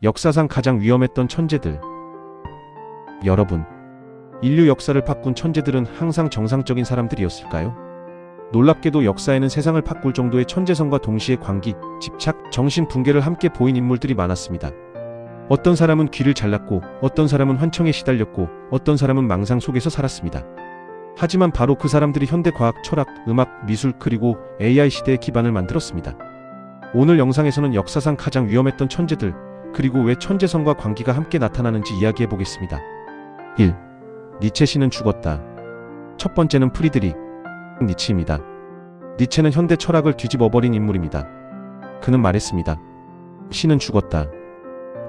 역사상 가장 위험했던 천재들. 여러분, 인류 역사를 바꾼 천재들은 항상 정상적인 사람들이었을까요? 놀랍게도 역사에는 세상을 바꿀 정도의 천재성과 동시에 광기, 집착, 정신 붕괴를 함께 보인 인물들이 많았습니다. 어떤 사람은 귀를 잘랐고, 어떤 사람은 환청에 시달렸고, 어떤 사람은 망상 속에서 살았습니다. 하지만 바로 그 사람들이 현대 과학, 철학, 음악, 미술, 그리고 AI 시대의 기반을 만들었습니다. 오늘 영상에서는 역사상 가장 위험했던 천재들, 그리고 왜 천재성과 광기가 함께 나타나는지 이야기해 보겠습니다. 1. 니체 씨는 죽었다. 첫 번째는 프리드리히 니체입니다. 니체는 현대 철학을 뒤집어버린 인물입니다. 그는 말했습니다. 신은 죽었다.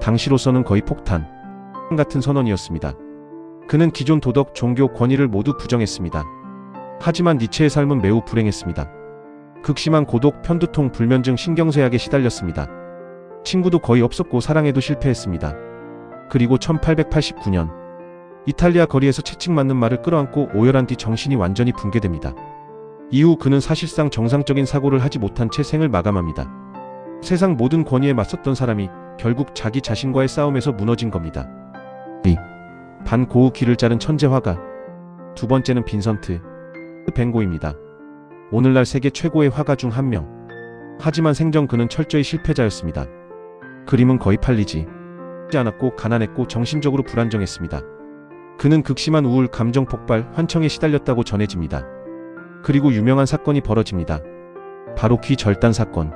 당시로서는 거의 폭탄 같은 선언이었습니다. 그는 기존 도덕, 종교, 권위를 모두 부정했습니다. 하지만 니체의 삶은 매우 불행했습니다. 극심한 고독, 편두통, 불면증, 신경쇠약에 시달렸습니다. 친구도 거의 없었고 사랑에도 실패했습니다. 그리고 1889년 이탈리아 거리에서 채찍맞는 말을 끌어안고 오열한 뒤 정신이 완전히 붕괴됩니다. 이후 그는 사실상 정상적인 사고를 하지 못한 채 생을 마감합니다. 세상 모든 권위에 맞섰던 사람이 결국 자기 자신과의 싸움에서 무너진 겁니다. 2. 반고흐 귀를 자른 천재 화가. 두 번째는 빈선트 밴 고흐입니다. 오늘날 세계 최고의 화가 중 한 명. 하지만 생전 그는 철저히 실패자였습니다. 그림은 거의 팔리지 않았고 가난했고 정신적으로 불안정했습니다. 그는 극심한 우울, 감정 폭발, 환청에 시달렸다고 전해집니다. 그리고 유명한 사건이 벌어집니다. 바로 귀 절단 사건.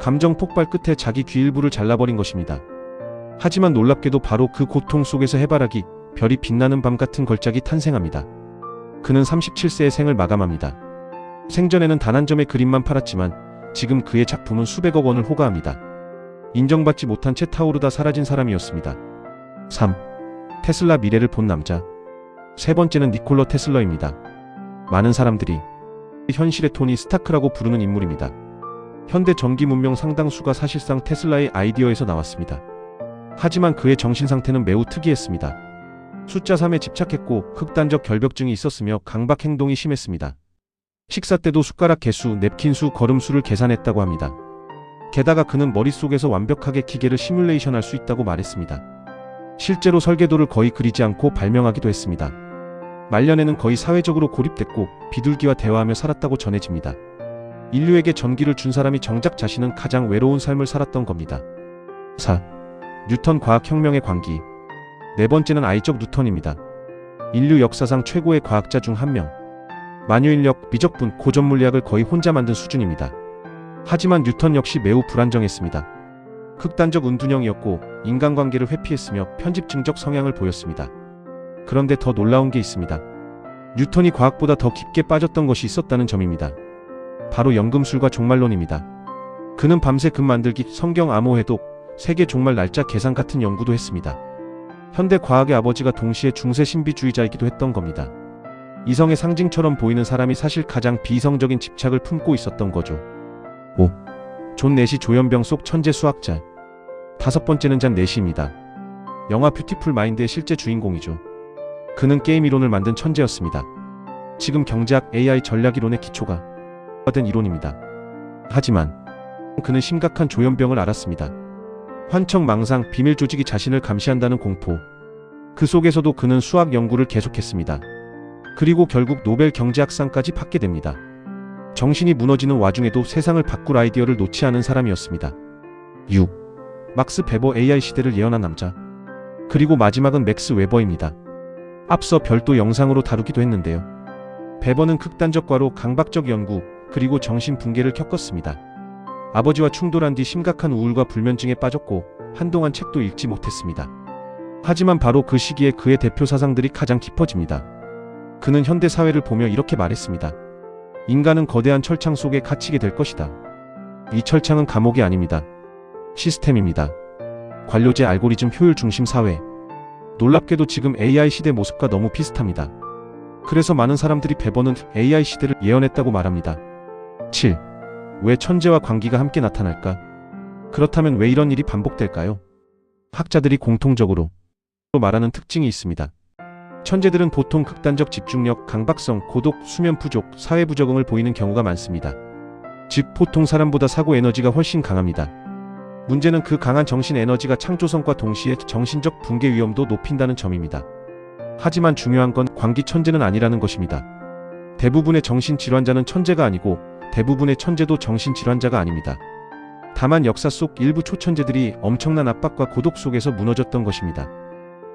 감정 폭발 끝에 자기 귀 일부를 잘라버린 것입니다. 하지만 놀랍게도 바로 그 고통 속에서 해바라기, 별이 빛나는 밤 같은 걸작이 탄생합니다. 그는 37세의 생을 마감합니다. 생전에는 단 한 점의 그림만 팔았지만 지금 그의 작품은 수백억 원을 호가합니다. 인정받지 못한 채 타오르다 사라진 사람이었습니다. 3. 테슬라 미래를 본 남자. 세 번째는 니콜라 테슬러입니다. 많은 사람들이 현실의 토니 스타크라고 부르는 인물입니다. 현대 전기 문명 상당수가 사실상 테슬라의 아이디어에서 나왔습니다. 하지만 그의 정신 상태는 매우 특이했습니다. 숫자 3에 집착했고 극단적 결벽증이 있었으며 강박 행동이 심했습니다. 식사 때도 숟가락 개수, 냅킨 수, 걸음 수를 계산했다고 합니다. 게다가 그는 머릿속에서 완벽하게 기계를 시뮬레이션할 수 있다고 말했습니다. 실제로 설계도를 거의 그리지 않고 발명하기도 했습니다. 말년에는 거의 사회적으로 고립됐고 비둘기와 대화하며 살았다고 전해집니다. 인류에게 전기를 준 사람이 정작 자신은 가장 외로운 삶을 살았던 겁니다. 4. 뉴턴 과학혁명의 광기. 네 번째는 아이적 뉴턴입니다. 인류 역사상 최고의 과학자 중 한 명. 만유인력, 미적분, 고전물리학을 거의 혼자 만든 수준입니다. 하지만 뉴턴 역시 매우 불안정했습니다. 극단적 운둔형이었고 인간관계를 회피했으며 편집증적 성향을 보였습니다. 그런데 더 놀라운 게 있습니다. 뉴턴이 과학보다 더 깊게 빠졌던 것이 있었다는 점입니다. 바로 연금술과 종말론입니다. 그는 밤새 금 만들기, 성경 암호 해독, 세계 종말 날짜 계산 같은 연구도 했습니다. 현대 과학의 아버지가 동시에 중세 신비주의자이기도 했던 겁니다. 이성의 상징처럼 보이는 사람이 사실 가장 비이성적인 집착을 품고 있었던 거죠. 5. 존 내시 조현병 속 천재 수학자. 다섯 번째는 잔 내시입니다. 영화 뷰티풀 마인드의 실제 주인공이죠. 그는 게임 이론을 만든 천재였습니다. 지금 경제학, AI 전략 이론의 기초가 된 이론입니다. 하지만 그는 심각한 조현병을 앓았습니다. 환청, 망상, 비밀 조직이 자신을 감시한다는 공포. 그 속에서도 그는 수학 연구를 계속했습니다. 그리고 결국 노벨 경제학상까지 받게 됩니다. 정신이 무너지는 와중에도 세상을 바꿀 아이디어를 놓지 않은 사람이었습니다. 6. 막스 베버 AI 시대를 예언한 남자. 그리고 마지막은 맥스 웨버입니다. 앞서 별도 영상으로 다루기도 했는데요. 베버는 극단적 과로, 강박적 연구, 그리고 정신 붕괴를 겪었습니다. 아버지와 충돌한 뒤 심각한 우울과 불면증에 빠졌고 한동안 책도 읽지 못했습니다. 하지만 바로 그 시기에 그의 대표 사상들이 가장 깊어집니다. 그는 현대 사회를 보며 이렇게 말했습니다. 인간은 거대한 철창 속에 갇히게 될 것이다. 이 철창은 감옥이 아닙니다. 시스템입니다. 관료제, 알고리즘, 효율 중심 사회. 놀랍게도 지금 AI 시대 모습과 너무 비슷합니다. 그래서 많은 사람들이 베버는 AI 시대를 예언했다고 말합니다. 7. 왜 천재와 광기가 함께 나타날까? 그렇다면 왜 이런 일이 반복될까요? 학자들이 공통적으로 말하는 특징이 있습니다. 천재들은 보통 극단적 집중력, 강박성, 고독, 수면 부족, 사회 부적응을 보이는 경우가 많습니다. 즉 보통 사람보다 사고 에너지가 훨씬 강합니다. 문제는 그 강한 정신 에너지가 창조성과 동시에 정신적 붕괴 위험도 높인다는 점입니다. 하지만 중요한 건 광기 천재는 아니라는 것입니다. 대부분의 정신질환자는 천재가 아니고 대부분의 천재도 정신질환자가 아닙니다. 다만 역사 속 일부 초천재들이 엄청난 압박과 고독 속에서 무너졌던 것입니다.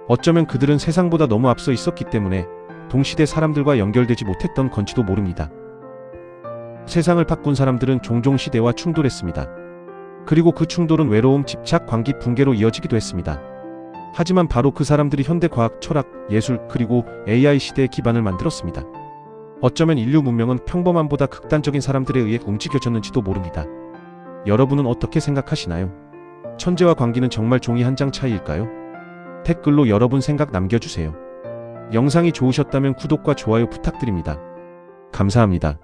어쩌면 그들은 세상보다 너무 앞서 있었기 때문에 동시대 사람들과 연결되지 못했던 건지도 모릅니다. 세상을 바꾼 사람들은 종종 시대와 충돌했습니다. 그리고 그 충돌은 외로움, 집착, 광기, 붕괴로 이어지기도 했습니다. 하지만 바로 그 사람들이 현대 과학, 철학, 예술, 그리고 AI 시대의 기반을 만들었습니다. 어쩌면 인류 문명은 평범함보다 극단적인 사람들에 의해 움직여졌는지도 모릅니다. 여러분은 어떻게 생각하시나요? 천재와 광기는 정말 종이 한 장 차이일까요? 댓글로 여러분 생각 남겨주세요. 영상이 좋으셨다면 구독과 좋아요 부탁드립니다. 감사합니다.